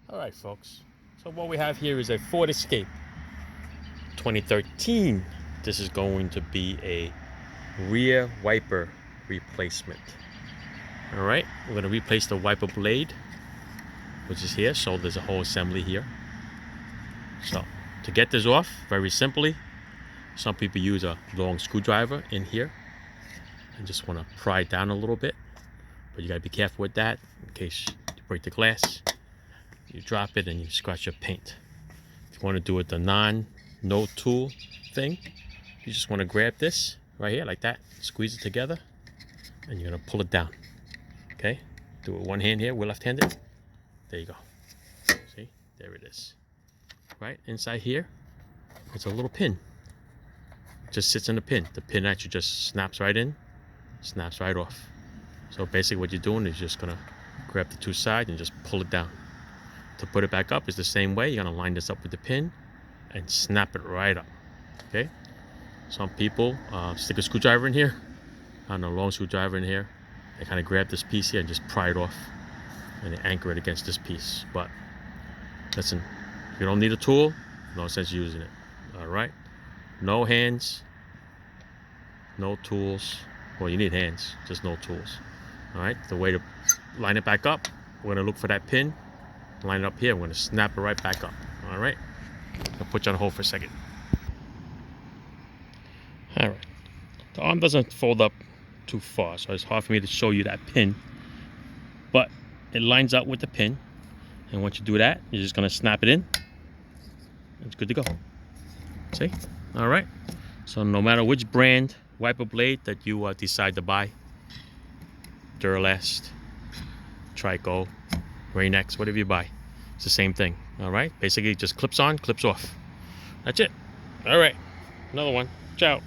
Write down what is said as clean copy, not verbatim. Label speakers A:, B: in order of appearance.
A: All right, folks. So what we have here is a Ford Escape 2013. This is going to be a rear wiper replacement. All right, we're going to replace the wiper blade, which is here. So there's a whole assembly here. So to get this off, very simply, some people use a long screwdriver in here and just want to pry it down a little bit. But you got to be careful with that in case you break the glass. You drop it and you scratch your paint. If you want to do it the no tool thing, you just want to grab this right here like that, squeeze it together, and you're going to pull it down. Okay, do it one hand here, we're left-handed. There you go. See, there it is. Right inside here, it's a little pin. It just sits in the pin. The pin actually just snaps right in, snaps right off. So basically what you're doing is just gonna grab the two sides and just pull it down. To put it back up is the same way. You're gonna line this up with the pin and snap it right up. Okay, some people stick a screwdriver in here, a long screwdriver in here. They kind of grab this piece here and just pry it off, and they anchor it against this piece. But listen, if you don't need a tool, no sense using it. All right, no hands, no tools. Well, you need hands, just no tools. All right, the way to line it back up, we're gonna look for that pin, line it up here, we're gonna snap it right back up. All right, I'll put you on hold for a second. All right, the arm doesn't fold up too far, so it's hard for me to show you that pin, but it lines up with the pin, and once you do that, you're just gonna snap it in. It's good to go. See? All right, so no matter which brand wiper blade that you decide to buy, Duralast, Trico, Rain-X, whatever you buy, it's the same thing. All right, basically just clips on, clips off. That's it. All right, another one. Ciao.